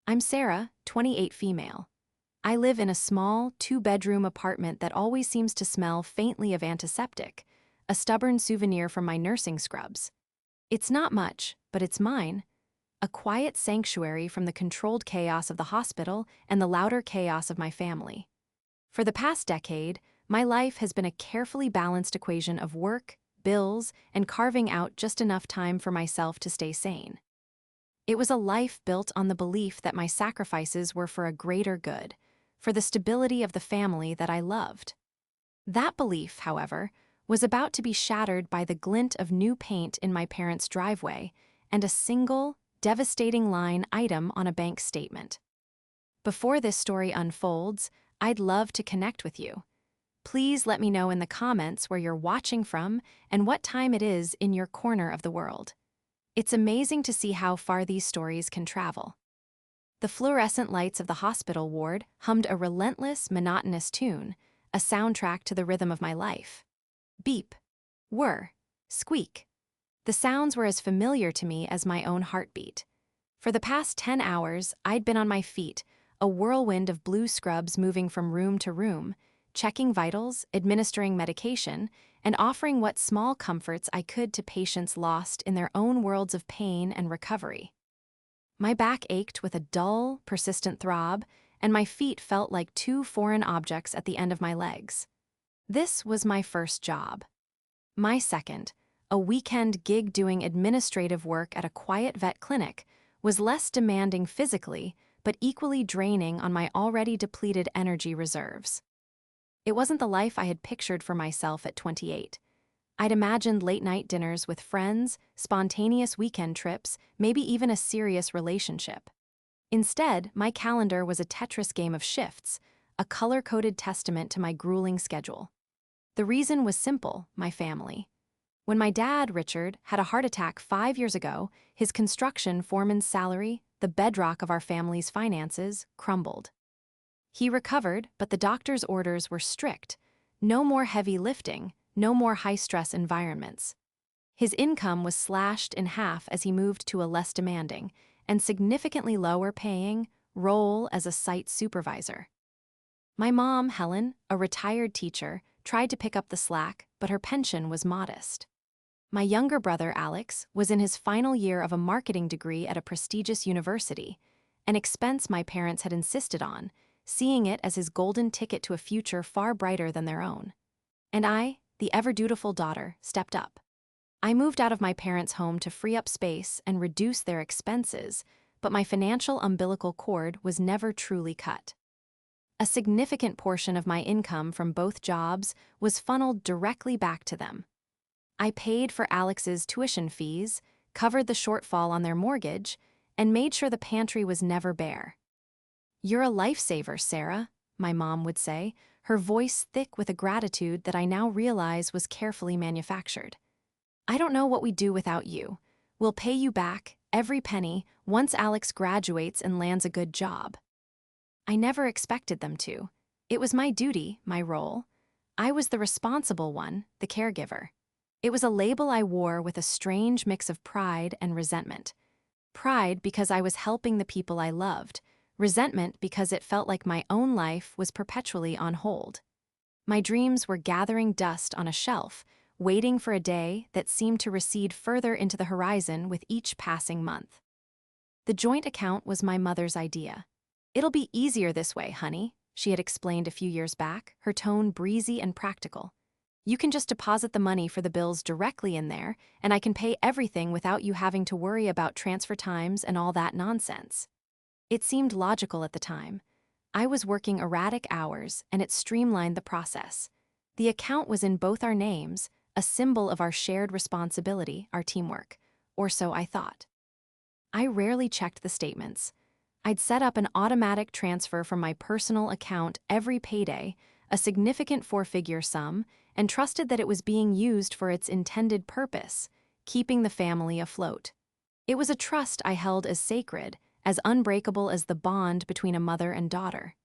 I'm Sarah, 28 female. I live in a small, two-bedroom apartment that always seems to smell faintly of antiseptic, a stubborn souvenir from my nursing scrubs. It's not much, but it's mine. A quiet sanctuary from the controlled chaos of the hospital and the louder chaos of my family. For the past decade, my life has been a carefully balanced equation of work, bills, and carving out just enough time for myself to stay sane. It was a life built on the belief that my sacrifices were for a greater good, for the stability of the family that I loved. That belief, however, was about to be shattered by the glint of new paint in my parents' driveway and a single, devastating line item on a bank statement. Before this story unfolds, I'd love to connect with you. Please let me know in the comments where you're watching from and what time it is in your corner of the world. It's amazing to see how far these stories can travel. The fluorescent lights of the hospital ward hummed a relentless, monotonous tune, a soundtrack to the rhythm of my life. Beep, whir, squeak. The sounds were as familiar to me as my own heartbeat. For the past 10 hours, I'd been on my feet, a whirlwind of blue scrubs moving from room to room, checking vitals, administering medication, and offering what small comforts I could to patients lost in their own worlds of pain and recovery. My back ached with a dull, persistent throb, and my feet felt like two foreign objects at the end of my legs. This was my first job. My second, a weekend gig doing administrative work at a quiet vet clinic, was less demanding physically, but equally draining on my already depleted energy reserves. It wasn't the life I had pictured for myself at 28. I'd imagined late-night dinners with friends, spontaneous weekend trips, maybe even a serious relationship. Instead, my calendar was a Tetris game of shifts, a color-coded testament to my grueling schedule. The reason was simple: my family. When my dad, Richard, had a heart attack 5 years ago, his construction foreman's salary, the bedrock of our family's finances, crumbled. He recovered, but the doctor's orders were strict. No more heavy lifting, no more high-stress environments. His income was slashed in half as he moved to a less demanding and significantly lower-paying role as a site supervisor. My mom, Helen, a retired teacher, tried to pick up the slack, but her pension was modest. My younger brother, Alex, was in his final year of a marketing degree at a prestigious university, an expense my parents had insisted on, seeing it as his golden ticket to a future far brighter than their own. And I, the ever-dutiful daughter, stepped up. I moved out of my parents' home to free up space and reduce their expenses, but my financial umbilical cord was never truly cut. A significant portion of my income from both jobs was funneled directly back to them. I paid for Alex's tuition fees, covered the shortfall on their mortgage, and made sure the pantry was never bare. "You're a lifesaver, Sarah," my mom would say, her voice thick with a gratitude that I now realize was carefully manufactured. "I don't know what we'd do without you. We'll pay you back, every penny, once Alex graduates and lands a good job." I never expected them to. It was my duty, my role. I was the responsible one, the caregiver. It was a label I wore with a strange mix of pride and resentment. Pride because I was helping the people I loved, resentment because it felt like my own life was perpetually on hold. My dreams were gathering dust on a shelf, waiting for a day that seemed to recede further into the horizon with each passing month. The joint account was my mother's idea. "It'll be easier this way, honey," she had explained a few years back, her tone breezy and practical. "You can just deposit the money for the bills directly in there, and I can pay everything without you having to worry about transfer times and all that nonsense." It seemed logical at the time. I was working erratic hours, and it streamlined the process. The account was in both our names, a symbol of our shared responsibility, our teamwork, or so I thought. I rarely checked the statements. I'd set up an automatic transfer from my personal account every payday, a significant four-figure sum, and trusted that it was being used for its intended purpose, keeping the family afloat. It was a trust I held as sacred, as unbreakable as the bond between a mother and daughter.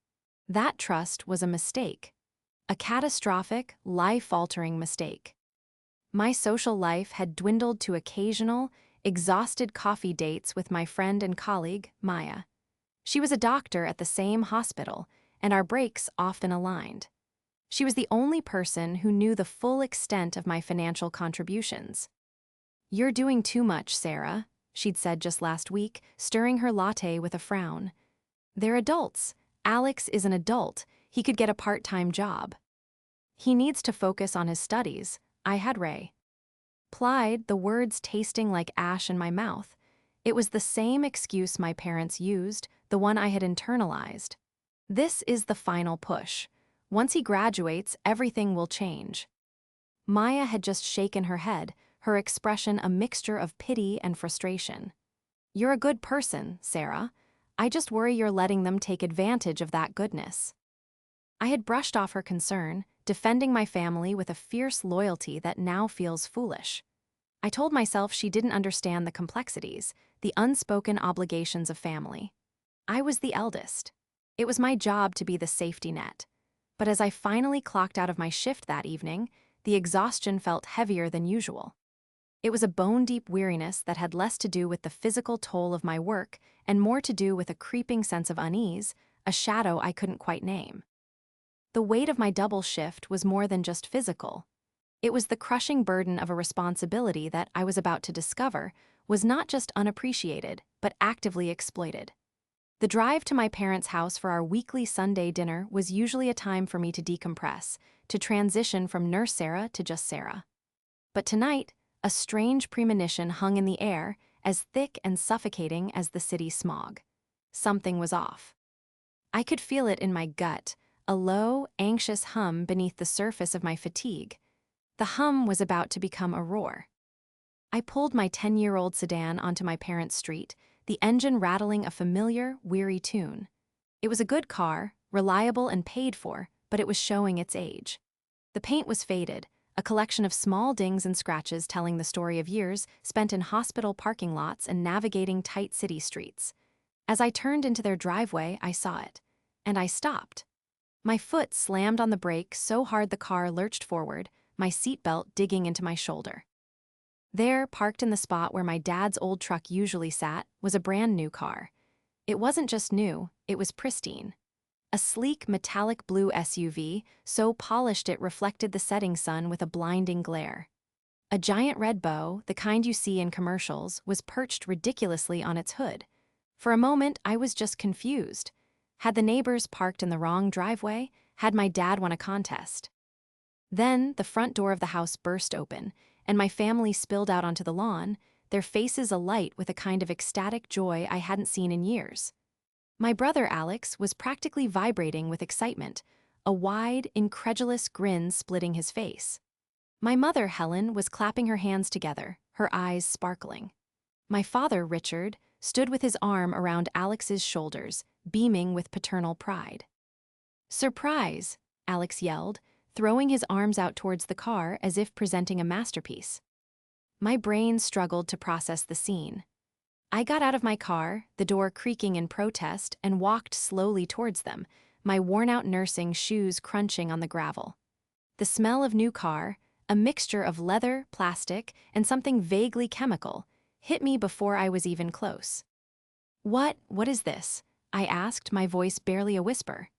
That trust was a mistake, a catastrophic, life-altering mistake. My social life had dwindled to occasional, exhausted coffee dates with my friend and colleague, Maya. She was a doctor at the same hospital, and our breaks often aligned. She was the only person who knew the full extent of my financial contributions. "You're doing too much, Sarah," she'd said just last week, stirring her latte with a frown. "They're adults. Alex is an adult. He could get a part-time job." "He needs to focus on his studies," I had replied, the words tasting like ash in my mouth. It was the same excuse my parents used, the one I had internalized. "This is the final push. Once he graduates, everything will change." Maya had just shaken her head, her expression a mixture of pity and frustration. "You're a good person, Sarah. I just worry you're letting them take advantage of that goodness." I had brushed off her concern, defending my family with a fierce loyalty that now feels foolish. I told myself she didn't understand the complexities, the unspoken obligations of family. I was the eldest. It was my job to be the safety net. But as I finally clocked out of my shift that evening, the exhaustion felt heavier than usual. It was a bone-deep weariness that had less to do with the physical toll of my work and more to do with a creeping sense of unease, a shadow I couldn't quite name. The weight of my double shift was more than just physical. It was the crushing burden of a responsibility that I was about to discover was not just unappreciated, but actively exploited. The drive to my parents' house for our weekly Sunday dinner was usually a time for me to decompress, to transition from Nurse Sarah to just Sarah. But tonight, a strange premonition hung in the air, as thick and suffocating as the city smog. Something was off. I could feel it in my gut, a low, anxious hum beneath the surface of my fatigue. The hum was about to become a roar. I pulled my 10-year-old sedan onto my parents' street, the engine rattling a familiar, weary tune. It was a good car, reliable and paid for, but it was showing its age. The paint was faded, a collection of small dings and scratches telling the story of years spent in hospital parking lots and navigating tight city streets. As I turned into their driveway, I saw it. And I stopped. My foot slammed on the brake so hard the car lurched forward, my seatbelt digging into my shoulder. There, parked in the spot where my dad's old truck usually sat, was a brand new car. It wasn't just new, it was pristine. A sleek metallic blue SUV, so polished it reflected the setting sun with a blinding glare. A giant red bow, the kind you see in commercials, was perched ridiculously on its hood. For a moment, I was just confused. Had the neighbors parked in the wrong driveway? Had my dad won a contest? Then, the front door of the house burst open, and my family spilled out onto the lawn, their faces alight with a kind of ecstatic joy I hadn't seen in years. My brother Alex was practically vibrating with excitement, a wide, incredulous grin splitting his face. My mother, Helen, was clapping her hands together, her eyes sparkling. My father, Richard, stood with his arm around Alex's shoulders, beaming with paternal pride. "Surprise!" Alex yelled, throwing his arms out towards the car as if presenting a masterpiece. My brain struggled to process the scene. I got out of my car, the door creaking in protest, and walked slowly towards them, my worn-out nursing shoes crunching on the gravel. The smell of new car, a mixture of leather, plastic, and something vaguely chemical, hit me before I was even close. What is this?" I asked, my voice barely a whisper.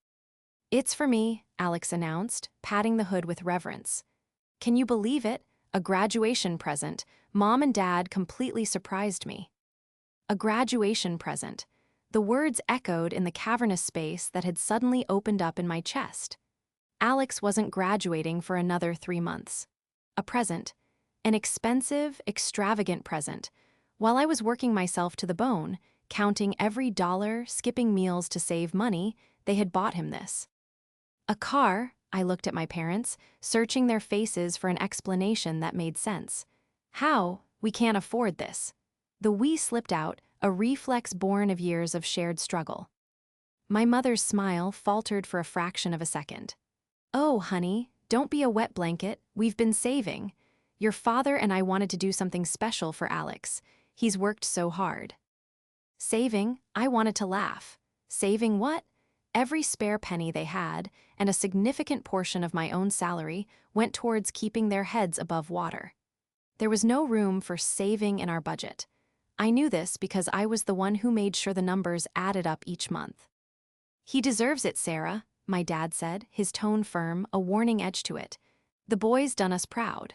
"It's for me," Alex announced, patting the hood with reverence. "Can you believe it? A graduation present. Mom and Dad completely surprised me." A graduation present. The words echoed in the cavernous space that had suddenly opened up in my chest. Alex wasn't graduating for another 3 months. A present. An expensive, extravagant present. While I was working myself to the bone, counting every dollar, skipping meals to save money, they had bought him this. A car, I looked at my parents, searching their faces for an explanation that made sense. "How? We can't afford this." The "we" slipped out, a reflex born of years of shared struggle. My mother's smile faltered for a fraction of a second. "Oh, honey, don't be a wet blanket, we've been saving. Your father and I wanted to do something special for Alex. He's worked so hard." Saving? I wanted to laugh. Saving what? Every spare penny they had, and a significant portion of my own salary, went towards keeping their heads above water. There was no room for saving in our budget. I knew this because I was the one who made sure the numbers added up each month. "He deserves it, Sarah," my dad said, his tone firm, a warning edge to it. "The boy's done us proud."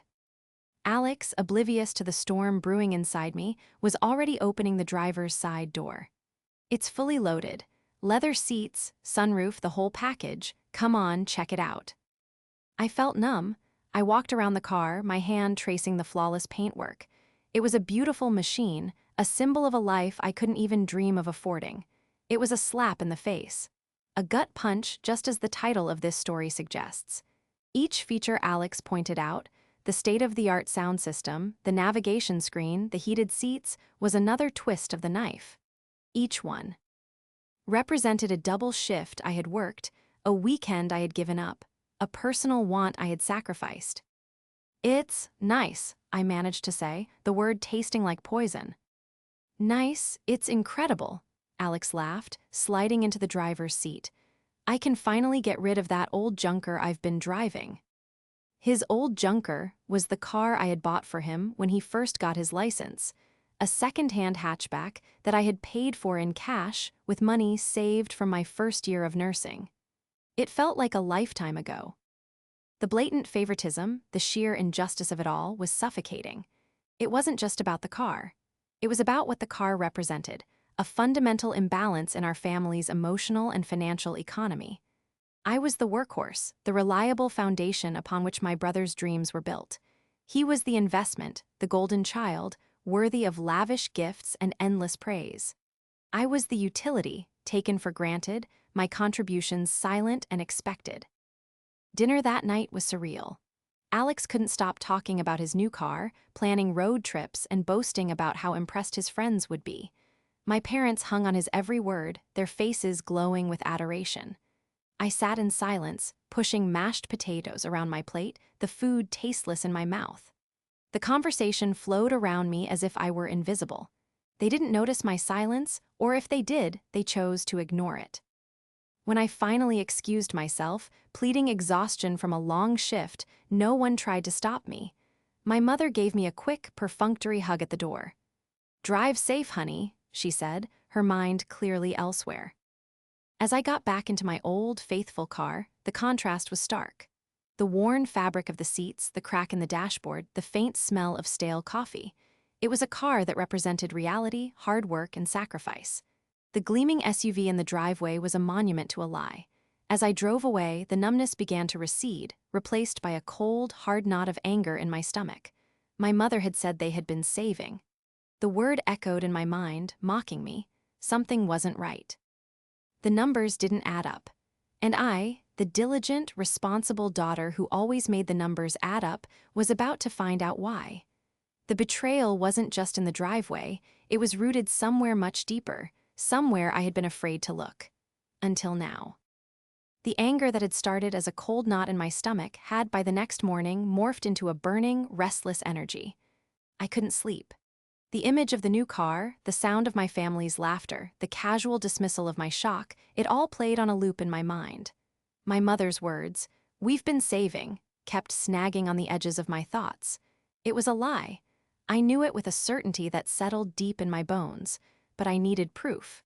Alex, oblivious to the storm brewing inside me, was already opening the driver's side door. "It's fully loaded. Leather seats, sunroof, the whole package. Come on, check it out." I felt numb. I walked around the car, my hand tracing the flawless paintwork. It was a beautiful machine, a symbol of a life I couldn't even dream of affording. It was a slap in the face. A gut punch, just as the title of this story suggests. Each feature Alex pointed out, the state-of-the-art sound system, the navigation screen, the heated seats, was another twist of the knife. Each one represented a double shift I had worked, a weekend I had given up, a personal want I had sacrificed. "It's nice," I managed to say, the word tasting like poison. "Nice, it's incredible," Alex laughed, sliding into the driver's seat. "I can finally get rid of that old junker I've been driving." His old junker was the car I had bought for him when he first got his license, a second-hand hatchback that I had paid for in cash with money saved from my first year of nursing. It felt like a lifetime ago. The blatant favoritism, the sheer injustice of it all, was suffocating. It wasn't just about the car. It was about what the car represented, a fundamental imbalance in our family's emotional and financial economy. I was the workhorse, the reliable foundation upon which my brother's dreams were built. He was the investment, the golden child, worthy of lavish gifts and endless praise. I was the utility, taken for granted, my contributions silent and expected. Dinner that night was surreal. Alex couldn't stop talking about his new car, planning road trips, and boasting about how impressed his friends would be. My parents hung on his every word, their faces glowing with adoration. I sat in silence, pushing mashed potatoes around my plate, the food tasteless in my mouth. The conversation flowed around me as if I were invisible. They didn't notice my silence, or if they did, they chose to ignore it. When I finally excused myself, pleading exhaustion from a long shift, no one tried to stop me. My mother gave me a quick, perfunctory hug at the door. "Drive safe, honey," she said, her mind clearly elsewhere. As I got back into my old, faithful car, the contrast was stark. The worn fabric of the seats, the crack in the dashboard, the faint smell of stale coffee. It was a car that represented reality, hard work, and sacrifice. The gleaming SUV in the driveway was a monument to a lie. As I drove away, the numbness began to recede, replaced by a cold, hard knot of anger in my stomach. My mother had said they had been saving. The word echoed in my mind, mocking me. Something wasn't right. The numbers didn't add up. And I, the diligent, responsible daughter who always made the numbers add up, was about to find out why. The betrayal wasn't just in the driveway, it was rooted somewhere much deeper, somewhere I had been afraid to look. Until now. The anger that had started as a cold knot in my stomach had by the next morning morphed into a burning, restless energy. I couldn't sleep. The image of the new car, the sound of my family's laughter, the casual dismissal of my shock, it all played on a loop in my mind. My mother's words, "We've been saving," kept snagging on the edges of my thoughts. It was a lie. I knew it with a certainty that settled deep in my bones, but I needed proof.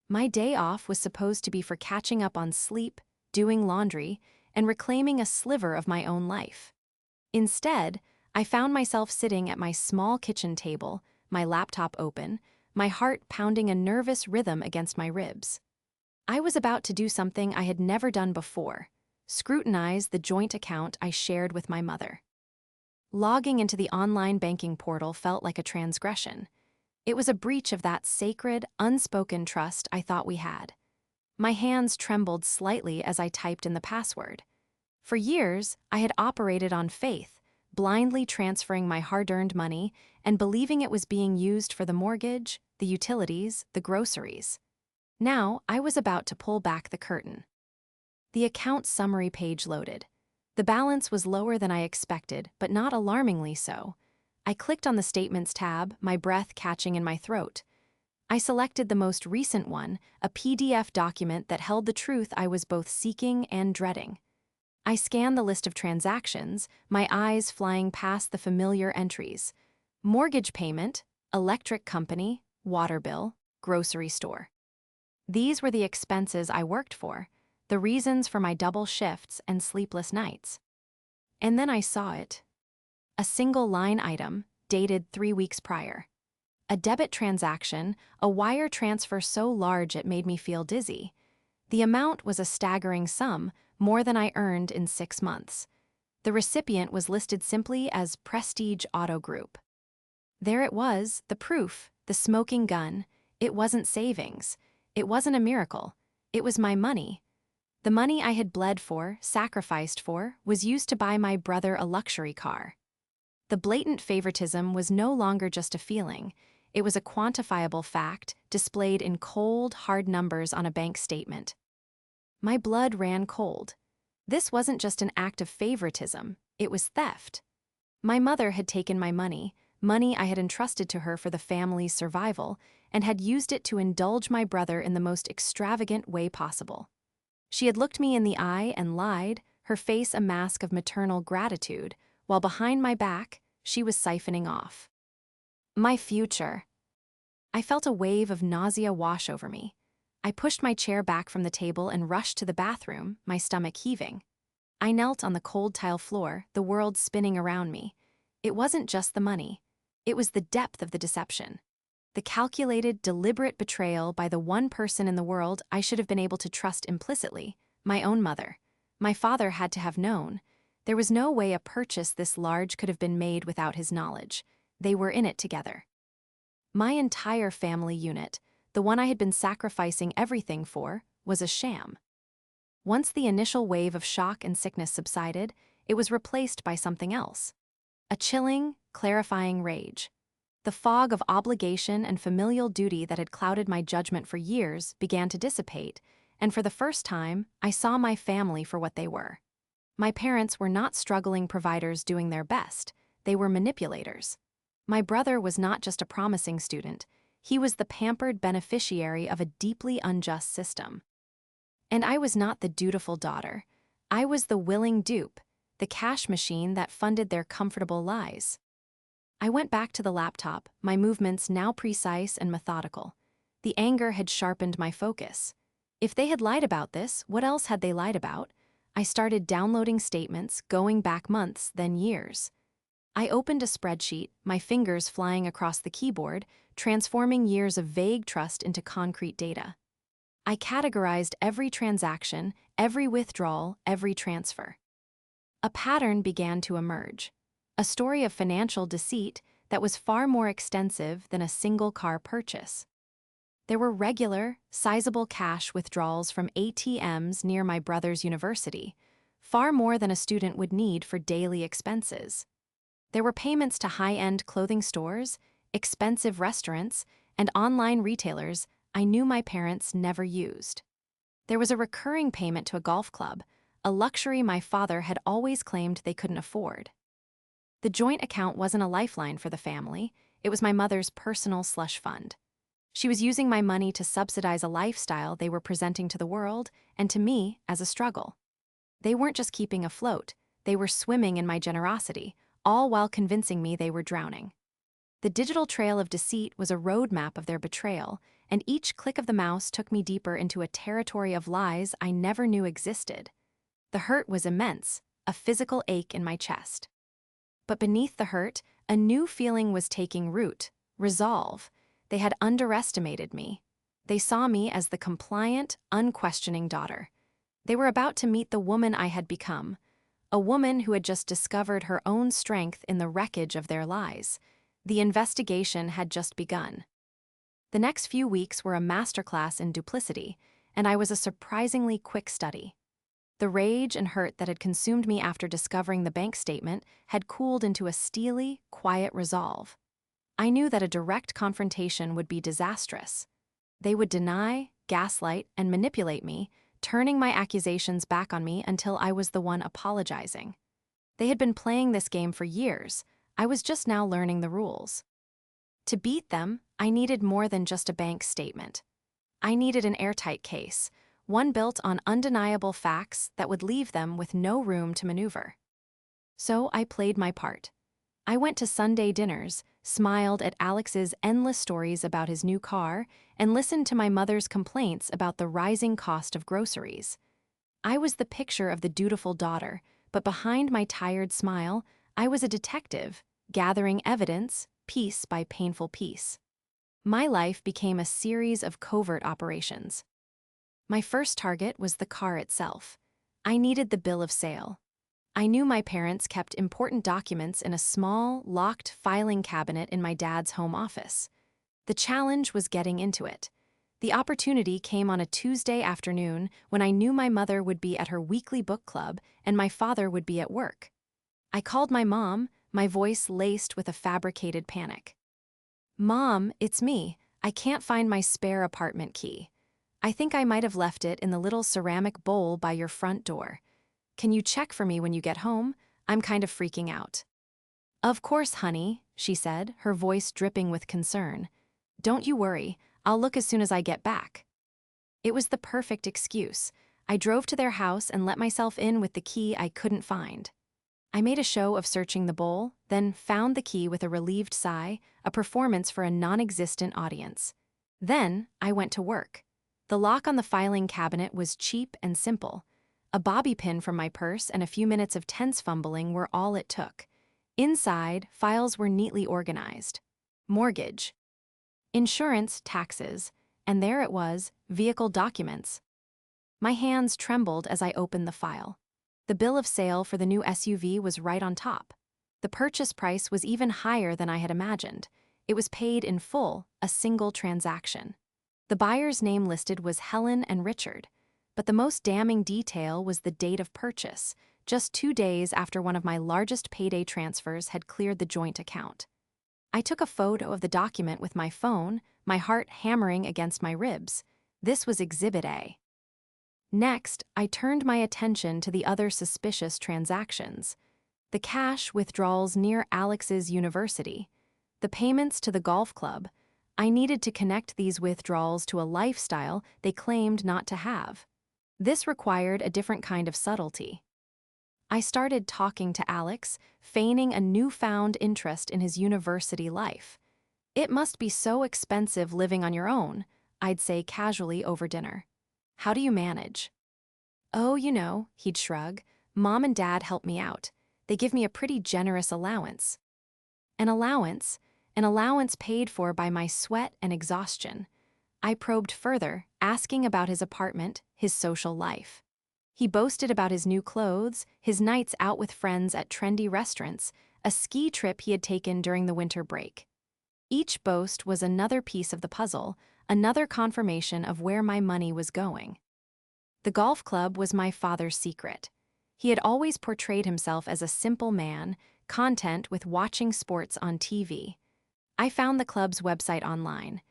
My day off was supposed to be for catching up on sleep, doing laundry, and reclaiming a sliver of my own life. Instead, I found myself sitting at my small kitchen table, my laptop open, my heart pounding a nervous rhythm against my ribs. I was about to do something I had never done before, scrutinize the joint account I shared with my mother. Logging into the online banking portal felt like a transgression. It was a breach of that sacred, unspoken trust I thought we had. My hands trembled slightly as I typed in the password. For years, I had operated on faith, blindly transferring my hard-earned money and believing it was being used for the mortgage, the utilities, the groceries. Now, I was about to pull back the curtain. The account summary page loaded. The balance was lower than I expected, but not alarmingly so. I clicked on the Statements tab, my breath catching in my throat. I selected the most recent one, a PDF document that held the truth I was both seeking and dreading. I scanned the list of transactions, my eyes flying past the familiar entries. Mortgage payment, electric company, water bill, grocery store. These were the expenses I worked for, the reasons for my double shifts and sleepless nights. And then I saw it. A single line item, dated 3 weeks prior. A debit transaction, a wire transfer so large it made me feel dizzy. The amount was a staggering sum, more than I earned in 6 months. The recipient was listed simply as Prestige Auto Group. There it was, the proof, the smoking gun. It wasn't savings. It wasn't a miracle. It was my money. The money I had bled for, sacrificed for, was used to buy my brother a luxury car. The blatant favoritism was no longer just a feeling. It was a quantifiable fact, displayed in cold, hard numbers on a bank statement. My blood ran cold. This wasn't just an act of favoritism, it was theft. My mother had taken my money I had entrusted to her for the family's survival, and had used it to indulge my brother in the most extravagant way possible. She had looked me in the eye and lied, her face a mask of maternal gratitude, while behind my back, she was siphoning off. My future. I felt a wave of nausea wash over me. I pushed my chair back from the table and rushed to the bathroom, my stomach heaving. I knelt on the cold tile floor, the world spinning around me. It wasn't just the money. It was the depth of the deception. The calculated, deliberate betrayal by the one person in the world I should have been able to trust implicitly, my own mother. My father had to have known. There was no way a purchase this large could have been made without his knowledge. They were in it together. My entire family unit, the one I had been sacrificing everything for, was a sham. Once the initial wave of shock and sickness subsided, it was replaced by something else. A chilling, clarifying rage. The fog of obligation and familial duty that had clouded my judgment for years began to dissipate, and for the first time, I saw my family for what they were. My parents were not struggling providers doing their best, they were manipulators. My brother was not just a promising student, he was the pampered beneficiary of a deeply unjust system. And I was not the dutiful daughter. I was the willing dupe, the cash machine that funded their comfortable lies. I went back to the laptop, my movements now precise and methodical. The anger had sharpened my focus. If they had lied about this, what else had they lied about? I started downloading statements, going back months, then years. I opened a spreadsheet, my fingers flying across the keyboard, transforming years of vague trust into concrete data. I categorized every transaction, every withdrawal, every transfer. A pattern began to emerge. A story of financial deceit that was far more extensive than a single car purchase. There were regular, sizable cash withdrawals from ATMs near my brother's university, far more than a student would need for daily expenses. There were payments to high-end clothing stores, expensive restaurants, and online retailers I knew my parents never used. There was a recurring payment to a golf club, a luxury my father had always claimed they couldn't afford. The joint account wasn't a lifeline for the family, it was my mother's personal slush fund. She was using my money to subsidize a lifestyle they were presenting to the world and to me as a struggle. They weren't just keeping afloat, they were swimming in my generosity, all while convincing me they were drowning. The digital trail of deceit was a roadmap of their betrayal, and each click of the mouse took me deeper into a territory of lies I never knew existed. The hurt was immense, a physical ache in my chest. But beneath the hurt, a new feeling was taking root, resolve. They had underestimated me. They saw me as the compliant, unquestioning daughter. They were about to meet the woman I had become, a woman who had just discovered her own strength in the wreckage of their lies. The investigation had just begun. The next few weeks were a masterclass in duplicity, and I was a surprisingly quick study. The rage and hurt that had consumed me after discovering the bank statement had cooled into a steely, quiet resolve. I knew that a direct confrontation would be disastrous. They would deny, gaslight, and manipulate me, turning my accusations back on me until I was the one apologizing. They had been playing this game for years. I was just now learning the rules. To beat them, I needed more than just a bank statement. I needed an airtight case, one built on undeniable facts that would leave them with no room to maneuver. So I played my part. I went to Sunday dinners, smiled at Alex's endless stories about his new car, and listened to my mother's complaints about the rising cost of groceries. I was the picture of the dutiful daughter, but behind my tired smile, I was a detective, gathering evidence, piece by painful piece. My life became a series of covert operations. My first target was the car itself. I needed the bill of sale. I knew my parents kept important documents in a small, locked filing cabinet in my dad's home office. The challenge was getting into it. The opportunity came on a Tuesday afternoon when I knew my mother would be at her weekly book club and my father would be at work. I called my mom, my voice laced with a fabricated panic. "Mom, it's me. I can't find my spare apartment key. I think I might have left it in the little ceramic bowl by your front door. Can you check for me when you get home? I'm kind of freaking out." "Of course, honey," she said, her voice dripping with concern. "Don't you worry, I'll look as soon as I get back." It was the perfect excuse. I drove to their house and let myself in with the key I couldn't find. I made a show of searching the bowl, then found the key with a relieved sigh, a performance for a non-existent audience. Then I went to work. The lock on the filing cabinet was cheap and simple. A bobby pin from my purse and a few minutes of tense fumbling were all it took. Inside, files were neatly organized. Mortgage, insurance, taxes, and there it was, vehicle documents. My hands trembled as I opened the file. The bill of sale for the new SUV was right on top. The purchase price was even higher than I had imagined. It was paid in full, a single transaction. The buyer's name listed was Helen and Richard, but the most damning detail was the date of purchase, just 2 days after one of my largest payday transfers had cleared the joint account. I took a photo of the document with my phone, my heart hammering against my ribs. This was Exhibit A. Next, I turned my attention to the other suspicious transactions. The cash withdrawals near Alex's university, the payments to the golf club. I needed to connect these withdrawals to a lifestyle they claimed not to have. This required a different kind of subtlety. I started talking to Alex, feigning a newfound interest in his university life. "It must be so expensive living on your own," I'd say casually over dinner. "How do you manage?" "Oh, you know," he'd shrug. "Mom and Dad help me out. They give me a pretty generous allowance." An allowance? An allowance paid for by my sweat and exhaustion. I probed further, asking about his apartment, his social life. He boasted about his new clothes, his nights out with friends at trendy restaurants, a ski trip he had taken during the winter break. Each boast was another piece of the puzzle, another confirmation of where my money was going. The golf club was my father's secret. He had always portrayed himself as a simple man, content with watching sports on TV. I found the club's website online.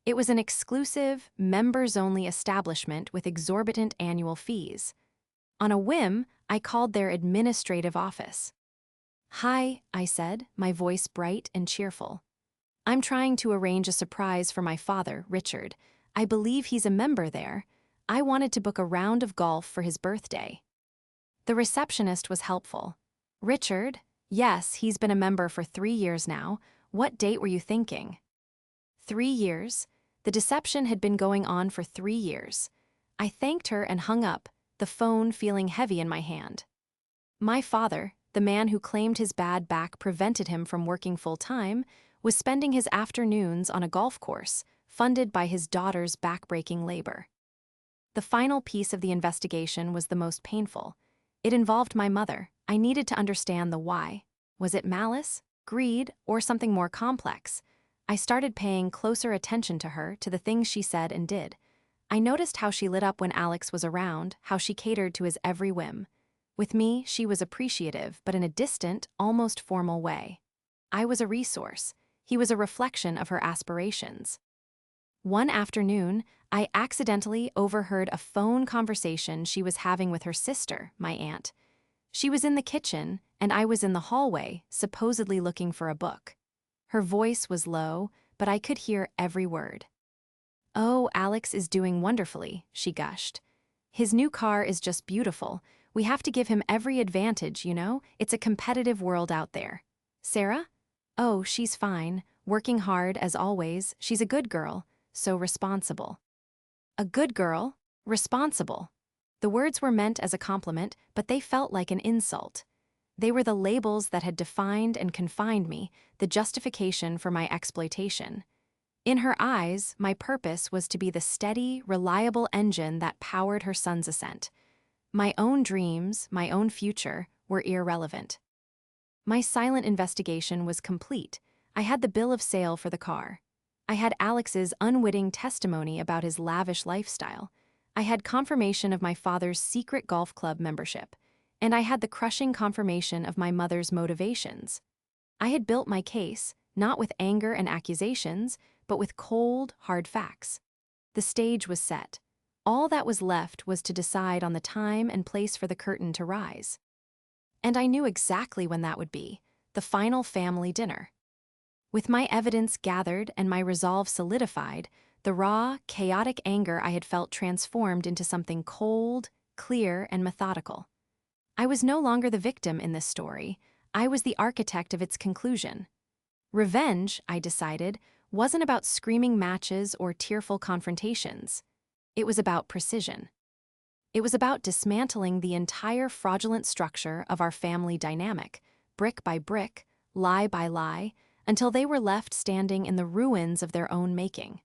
It was an exclusive, members-only establishment with exorbitant annual fees. On a whim, I called their administrative office. "Hi," I said, my voice bright and cheerful. "I'm trying to arrange a surprise for my father, Richard. I believe he's a member there. I wanted to book a round of golf for his birthday." The receptionist was helpful. "Richard? Yes, he's been a member for 3 years now. What date were you thinking?" 3 years? The deception had been going on for 3 years. I thanked her and hung up, the phone feeling heavy in my hand. My father, the man who claimed his bad back prevented him from working full-time, was spending his afternoons on a golf course, funded by his daughter's back-breaking labor. The final piece of the investigation was the most painful. It involved my mother. I needed to understand the why. Was it malice, greed, or something more complex? I started paying closer attention to her, to the things she said and did. I noticed how she lit up when Alex was around, how she catered to his every whim. With me, she was appreciative, but in a distant, almost formal way. I was a resource. He was a reflection of her aspirations. One afternoon, I accidentally overheard a phone conversation she was having with her sister, my aunt. She was in the kitchen, and I was in the hallway, supposedly looking for a book. Her voice was low, but I could hear every word. "Oh, Alex is doing wonderfully," she gushed. "His new car is just beautiful. We have to give him every advantage, you know? It's a competitive world out there. Sarah? Oh, she's fine, working hard as always, she's a good girl, so responsible. A good girl? Responsible. The words were meant as a compliment, but they felt like an insult. They were the labels that had defined and confined me, the justification for my exploitation. In her eyes, my purpose was to be the steady, reliable engine that powered her son's ascent. My own dreams, my own future, were irrelevant. My silent investigation was complete. I had the bill of sale for the car. I had Alex's unwitting testimony about his lavish lifestyle. I had confirmation of my father's secret golf club membership. And I had the crushing confirmation of my mother's motivations. I had built my case, not with anger and accusations, but with cold, hard facts. The stage was set. All that was left was to decide on the time and place for the curtain to rise. And I knew exactly when that would be, the final family dinner. With my evidence gathered and my resolve solidified, the raw, chaotic anger I had felt transformed into something cold, clear, and methodical. I was no longer the victim in this story. I was the architect of its conclusion. Revenge, I decided, wasn't about screaming matches or tearful confrontations. It was about precision. It was about dismantling the entire fraudulent structure of our family dynamic, brick by brick, lie by lie, until they were left standing in the ruins of their own making.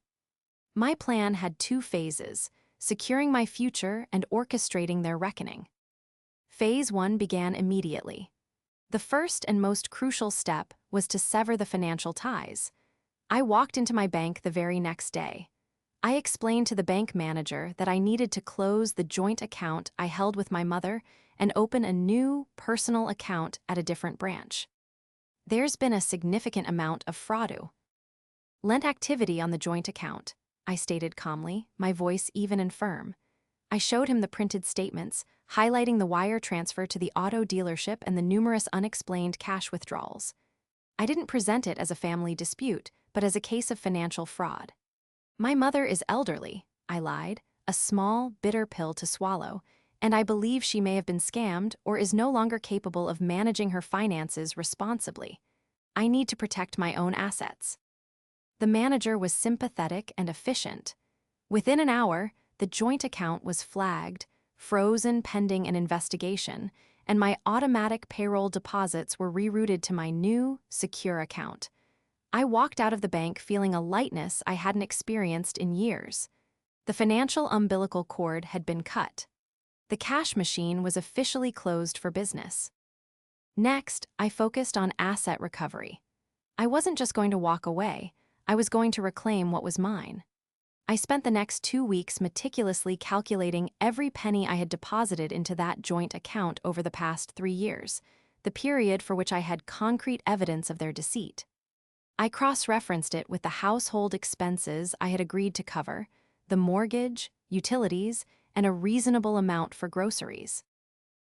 My plan had two phases, securing my future and orchestrating their reckoning. Phase 1 began immediately. The first and most crucial step was to sever the financial ties. I walked into my bank the very next day. I explained to the bank manager that I needed to close the joint account I held with my mother and open a new, personal account at a different branch. There's been a significant amount of fraud. Lent activity on the joint account, I stated calmly, my voice even and firm. I showed him the printed statements, highlighting the wire transfer to the auto dealership and the numerous unexplained cash withdrawals. I didn't present it as a family dispute, but as a case of financial fraud. My mother is elderly, I lied, a small, bitter pill to swallow, and I believe she may have been scammed or is no longer capable of managing her finances responsibly. I need to protect my own assets. The manager was sympathetic and efficient. Within an hour, the joint account was flagged, frozen pending an investigation, and my automatic payroll deposits were rerouted to my new, secure account. I walked out of the bank feeling a lightness I hadn't experienced in years. The financial umbilical cord had been cut. The cash machine was officially closed for business. Next, I focused on asset recovery. I wasn't just going to walk away, I was going to reclaim what was mine. I spent the next 2 weeks meticulously calculating every penny I had deposited into that joint account over the past 3 years, the period for which I had concrete evidence of their deceit. I cross-referenced it with the household expenses I had agreed to cover, the mortgage, utilities, and a reasonable amount for groceries.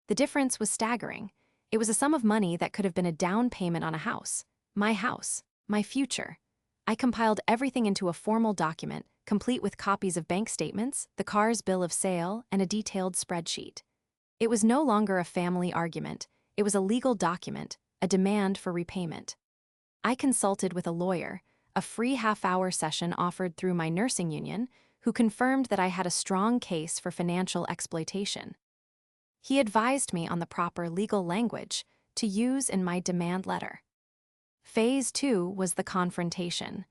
The difference was staggering. It was a sum of money that could have been a down payment on a house, my future. I compiled everything into a formal document, complete with copies of bank statements, the car's bill of sale, and a detailed spreadsheet. It was no longer a family argument, it was a legal document, a demand for repayment. I consulted with a lawyer, a free half-hour session offered through my nursing union, who confirmed that I had a strong case for financial exploitation. He advised me on the proper legal language to use in my demand letter. Phase 2 was the confrontation.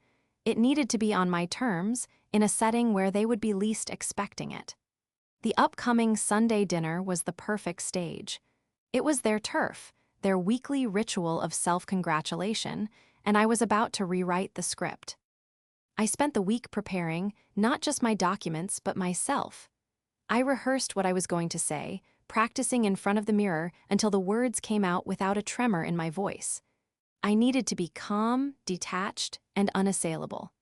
It needed to be on my terms, in a setting where they would be least expecting it. The upcoming Sunday dinner was the perfect stage. It was their turf, their weekly ritual of self-congratulation, and I was about to rewrite the script. I spent the week preparing not just my documents, but myself. I rehearsed what I was going to say, practicing in front of the mirror until the words came out without a tremor in my voice. I needed to be calm, detached, and unassailable.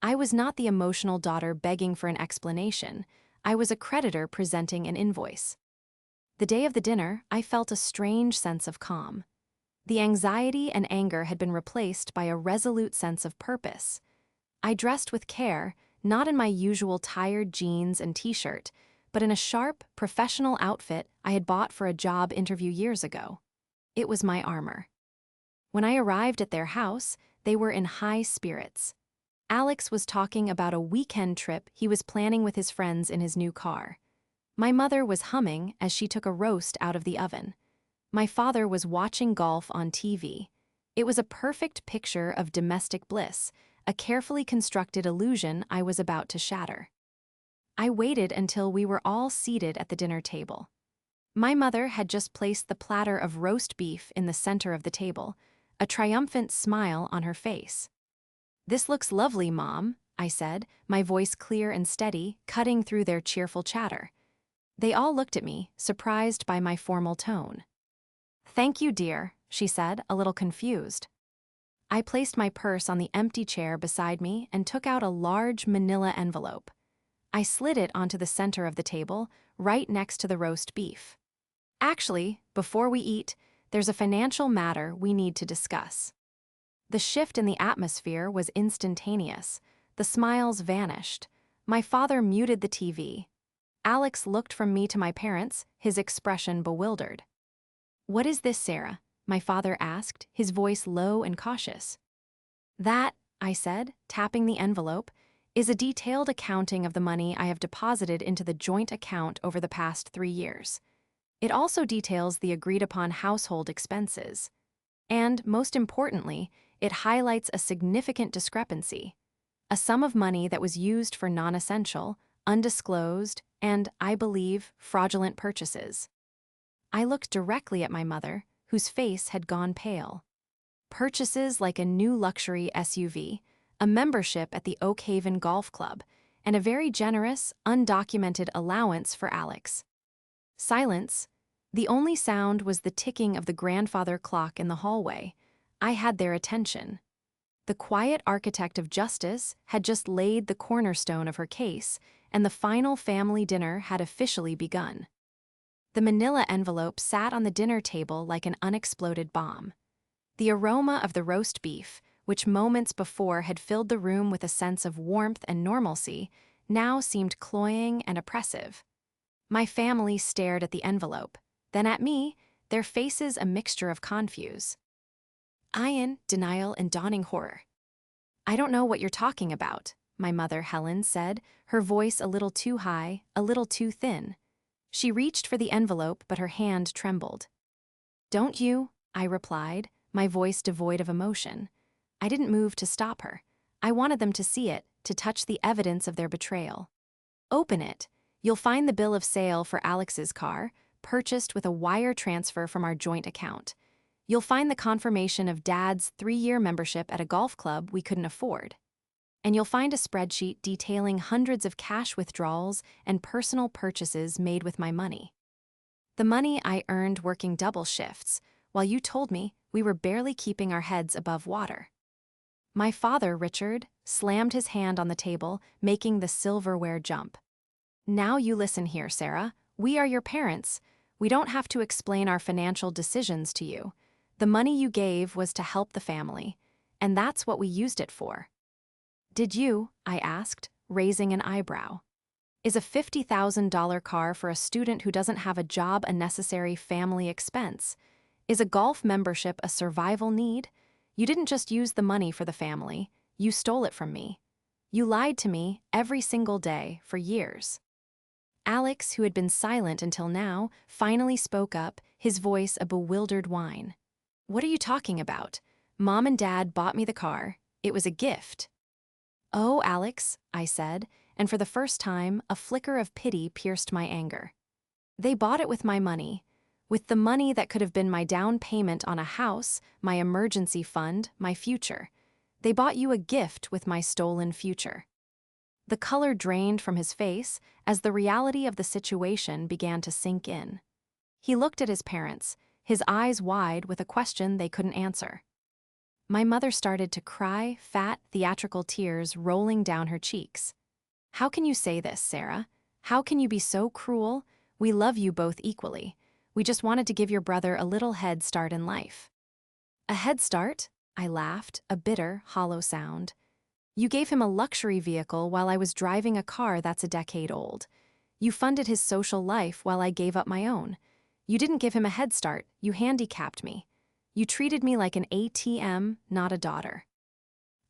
I was not the emotional daughter begging for an explanation. I was a creditor presenting an invoice. The day of the dinner, I felt a strange sense of calm. The anxiety and anger had been replaced by a resolute sense of purpose. I dressed with care, not in my usual tired jeans and t-shirt, but in a sharp, professional outfit I had bought for a job interview years ago. It was my armor. When I arrived at their house, they were in high spirits. Alex was talking about a weekend trip he was planning with his friends in his new car. My mother was humming as she took a roast out of the oven. My father was watching golf on TV. It was a perfect picture of domestic bliss, a carefully constructed illusion I was about to shatter. I waited until we were all seated at the dinner table. My mother had just placed the platter of roast beef in the center of the table, a triumphant smile on her face. "This looks lovely, Mom," I said, my voice clear and steady, cutting through their cheerful chatter. They all looked at me, surprised by my formal tone. "Thank you, dear," she said, a little confused. I placed my purse on the empty chair beside me and took out a large manila envelope. I slid it onto the center of the table, right next to the roast beef. "Actually, before we eat, there's a financial matter we need to discuss." The shift in the atmosphere was instantaneous. The smiles vanished. My father muted the TV. Alex looked from me to my parents, his expression bewildered. "What is this, Sarah?" my father asked, his voice low and cautious. "That," I said, tapping the envelope, "is a detailed accounting of the money I have deposited into the joint account over the past 3 years. It also details the agreed-upon household expenses. And, most importantly, it highlights a significant discrepancy. A sum of money that was used for non-essential, undisclosed, and, I believe, fraudulent purchases." I looked directly at my mother, whose face had gone pale. Purchases like a new luxury SUV, a membership at the Oak Haven Golf Club, and a very generous, undocumented allowance for Alex. Silence. The only sound was the ticking of the grandfather clock in the hallway. I had their attention. The quiet architect of justice had just laid the cornerstone of her case, and the final family dinner had officially begun. The manila envelope sat on the dinner table like an unexploded bomb. The aroma of the roast beef, which moments before had filled the room with a sense of warmth and normalcy, now seemed cloying and oppressive. My family stared at the envelope, then at me, their faces a mixture of confuse. Iron, denial, and dawning horror. "I don't know what you're talking about," my mother, Helen, said, her voice a little too high, a little too thin. She reached for the envelope, but her hand trembled. "Don't you?" I replied, my voice devoid of emotion. I didn't move to stop her. I wanted them to see it, to touch the evidence of their betrayal. "Open it. You'll find the bill of sale for Alex's car, purchased with a wire transfer from our joint account. You'll find the confirmation of Dad's 3-year membership at a golf club we couldn't afford. And you'll find a spreadsheet detailing hundreds of cash withdrawals and personal purchases made with my money. The money I earned working double shifts, while you told me we were barely keeping our heads above water." My father, Richard, slammed his hand on the table, making the silverware jump. "Now you listen here, Sarah. We are your parents. We don't have to explain our financial decisions to you. The money you gave was to help the family, and that's what we used it for." "Did you?" I asked, raising an eyebrow. "Is a $50,000 car for a student who doesn't have a job a necessary family expense? Is a golf membership a survival need? You didn't just use the money for the family, you stole it from me. You lied to me every single day for years." Alex, who had been silent until now, finally spoke up, his voice a bewildered whine. "What are you talking about? Mom and Dad bought me the car. It was a gift." "Oh, Alex," I said, and for the first time, a flicker of pity pierced my anger. "They bought it with my money. With the money that could have been my down payment on a house, my emergency fund, my future. They bought you a gift with my stolen future." The color drained from his face as the reality of the situation began to sink in. He looked at his parents, his eyes wide with a question they couldn't answer. My mother started to cry, fat, theatrical tears rolling down her cheeks. "How can you say this, Sarah? How can you be so cruel? We love you both equally. We just wanted to give your brother a little head start in life." "A head start?" I laughed, a bitter, hollow sound. "You gave him a luxury vehicle while I was driving a car that's a decade old. You funded his social life while I gave up my own. You didn't give him a head start, you handicapped me. You treated me like an ATM, not a daughter.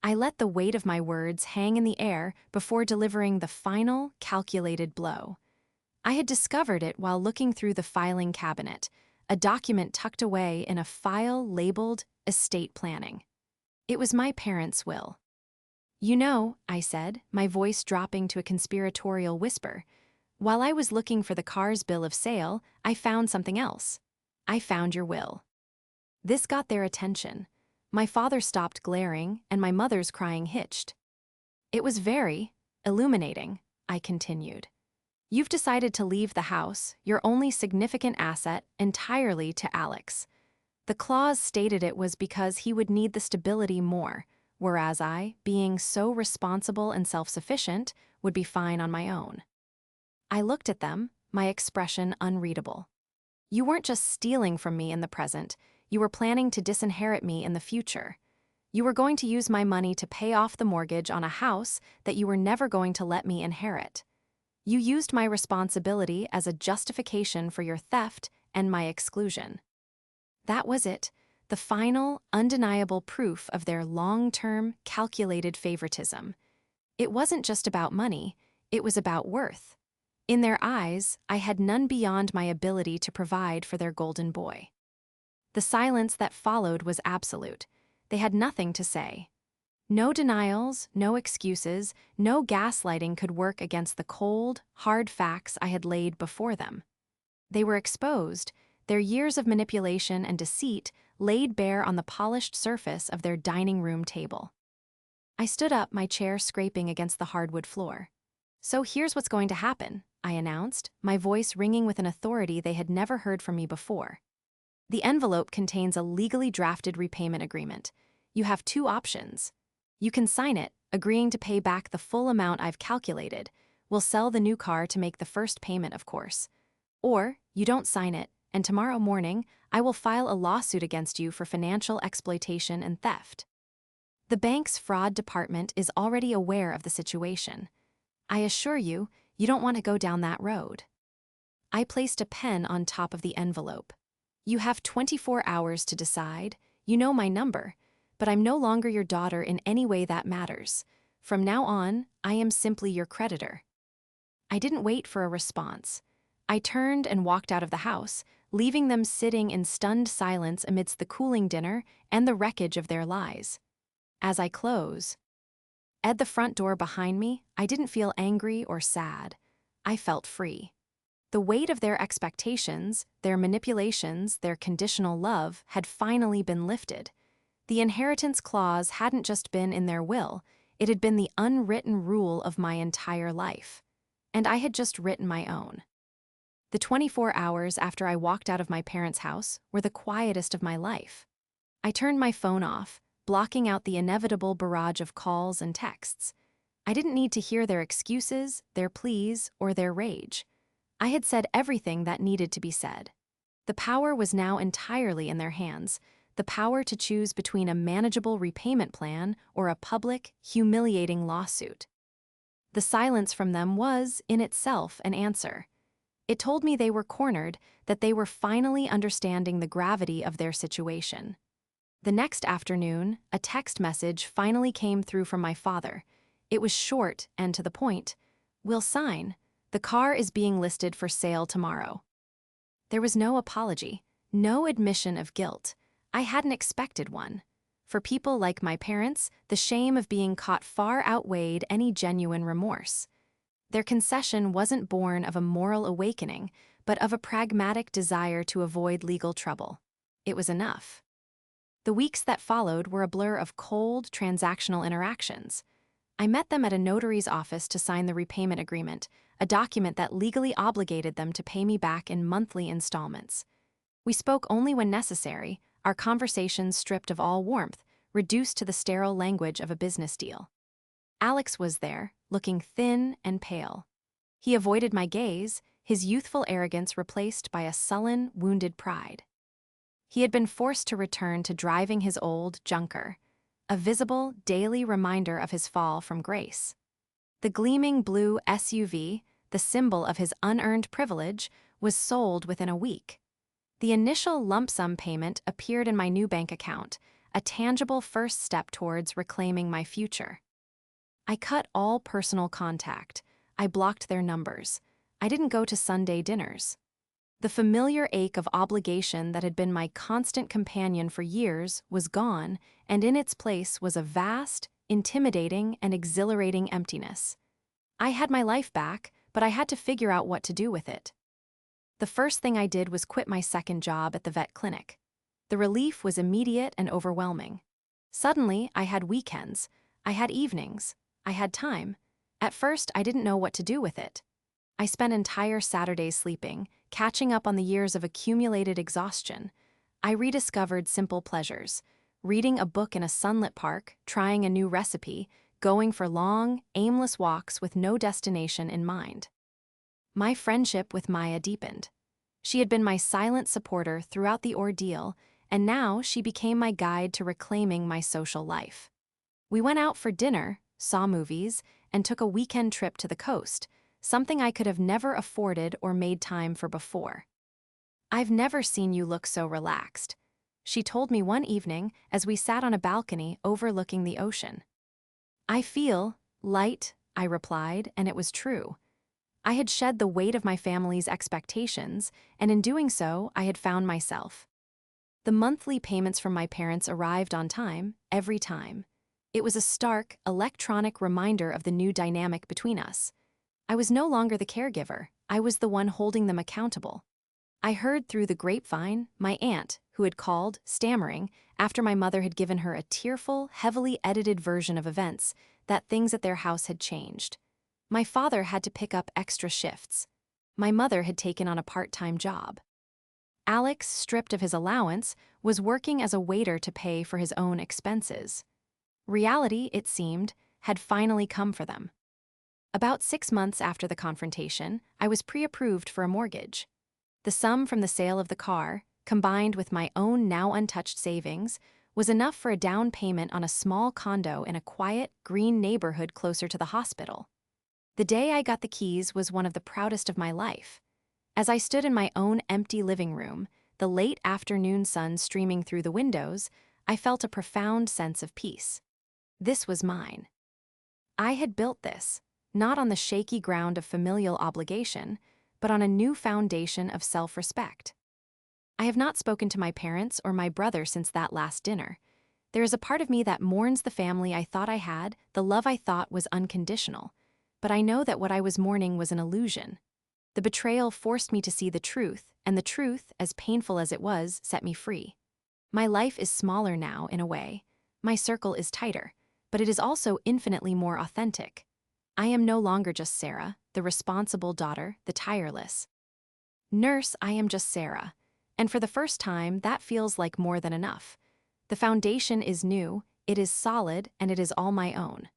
I let the weight of my words hang in the air before delivering the final, calculated blow. I had discovered it while looking through the filing cabinet, a document tucked away in a file labeled estate planning. It was my parents' will. You know, I said, my voice dropping to a conspiratorial whisper, while I was looking for the car's bill of sale, I found something else. I found your will. This got their attention. My father stopped glaring, and my mother's crying hitched. It was very illuminating, I continued. You've decided to leave the house, your only significant asset, entirely to Alex. The clause stated it was because he would need the stability more, whereas I, being so responsible and self-sufficient, would be fine on my own. I looked at them, my expression unreadable. You weren't just stealing from me in the present, you were planning to disinherit me in the future. You were going to use my money to pay off the mortgage on a house that you were never going to let me inherit. You used my responsibility as a justification for your theft and my exclusion. That was it, the final, undeniable proof of their long-term, calculated favoritism. It wasn't just about money, it was about worth. In their eyes, I had none beyond my ability to provide for their golden boy. The silence that followed was absolute. They had nothing to say. No denials, no excuses, no gaslighting could work against the cold, hard facts I had laid before them. They were exposed, their years of manipulation and deceit laid bare on the polished surface of their dining room table. I stood up, my chair scraping against the hardwood floor. So here's what's going to happen, I announced, my voice ringing with an authority they had never heard from me before. The envelope contains a legally drafted repayment agreement. You have two options. You can sign it, agreeing to pay back the full amount I've calculated. We'll sell the new car to make the first payment, of course. Or, you don't sign it, and tomorrow morning, I will file a lawsuit against you for financial exploitation and theft. The bank's fraud department is already aware of the situation. I assure you, you don't want to go down that road. I placed a pen on top of the envelope. You have 24 hours to decide. You know my number, but I'm no longer your daughter in any way that matters. From now on, I am simply your creditor. I didn't wait for a response. I turned and walked out of the house, leaving them sitting in stunned silence amidst the cooling dinner and the wreckage of their lies. As I close, at the front door behind me, I didn't feel angry or sad. I felt free. The weight of their expectations, their manipulations, their conditional love had finally been lifted. The inheritance clause hadn't just been in their will, it had been the unwritten rule of my entire life. And I had just written my own. The 24 hours after I walked out of my parents' house were the quietest of my life. I turned my phone off, blocking out the inevitable barrage of calls and texts. I didn't need to hear their excuses, their pleas, or their rage. I had said everything that needed to be said. The power was now entirely in their hands, the power to choose between a manageable repayment plan or a public, humiliating lawsuit. The silence from them was, in itself, an answer. It told me they were cornered, that they were finally understanding the gravity of their situation. The next afternoon, a text message finally came through from my father. It was short and to the point. We'll sign. The car is being listed for sale tomorrow. There was no apology, no admission of guilt. I hadn't expected one. For people like my parents, the shame of being caught far outweighed any genuine remorse. Their concession wasn't born of a moral awakening, but of a pragmatic desire to avoid legal trouble. It was enough. The weeks that followed were a blur of cold, transactional interactions. I met them at a notary's office to sign the repayment agreement, a document that legally obligated them to pay me back in monthly installments. We spoke only when necessary, our conversations stripped of all warmth, reduced to the sterile language of a business deal. Alex was there, looking thin and pale. He avoided my gaze, his youthful arrogance replaced by a sullen, wounded pride. He had been forced to return to driving his old junker, a visible, daily reminder of his fall from grace. The gleaming blue SUV, the symbol of his unearned privilege, was sold within a week. The initial lump sum payment appeared in my new bank account, a tangible first step towards reclaiming my future. I cut all personal contact. I blocked their numbers. I didn't go to Sunday dinners. The familiar ache of obligation that had been my constant companion for years was gone, and in its place was a vast, intimidating, and exhilarating emptiness. I had my life back, but I had to figure out what to do with it. The first thing I did was quit my second job at the vet clinic. The relief was immediate and overwhelming. Suddenly, I had weekends. I had evenings. I had time. At first, I didn't know what to do with it. I spent entire Saturdays sleeping, catching up on the years of accumulated exhaustion. I rediscovered simple pleasures, reading a book in a sunlit park, trying a new recipe, going for long, aimless walks with no destination in mind. My friendship with Maya deepened. She had been my silent supporter throughout the ordeal, and now she became my guide to reclaiming my social life. We went out for dinner, saw movies, and took a weekend trip to the coast, something I could have never afforded or made time for before. "I've never seen you look so relaxed," she told me one evening as we sat on a balcony overlooking the ocean. "I feel light," I replied, and it was true. I had shed the weight of my family's expectations, and in doing so, I had found myself. The monthly payments from my parents arrived on time, every time. It was a stark, electronic reminder of the new dynamic between us. I was no longer the caregiver, I was the one holding them accountable. I heard through the grapevine my aunt, who had called, stammering, after my mother had given her a tearful, heavily edited version of events, that things at their house had changed. My father had to pick up extra shifts. My mother had taken on a part-time job. Alex, stripped of his allowance, was working as a waiter to pay for his own expenses. Reality, it seemed, had finally come for them. About 6 months after the confrontation, I was pre-approved for a mortgage. The sum from the sale of the car, combined with my own now untouched savings, was enough for a down payment on a small condo in a quiet, green neighborhood closer to the hospital. The day I got the keys was one of the proudest of my life. As I stood in my own empty living room, the late afternoon sun streaming through the windows, I felt a profound sense of peace. This was mine. I had built this, not on the shaky ground of familial obligation, but on a new foundation of self-respect. I have not spoken to my parents or my brother since that last dinner. There is a part of me that mourns the family I thought I had, the love I thought was unconditional. But I know that what I was mourning was an illusion. The betrayal forced me to see the truth, and the truth, as painful as it was, set me free. My life is smaller now, in a way. My circle is tighter, but it is also infinitely more authentic. I am no longer just Sarah, the responsible daughter, the tireless nurse. I am just Sarah. And for the first time, that feels like more than enough. The foundation is new, it is solid, and it is all my own.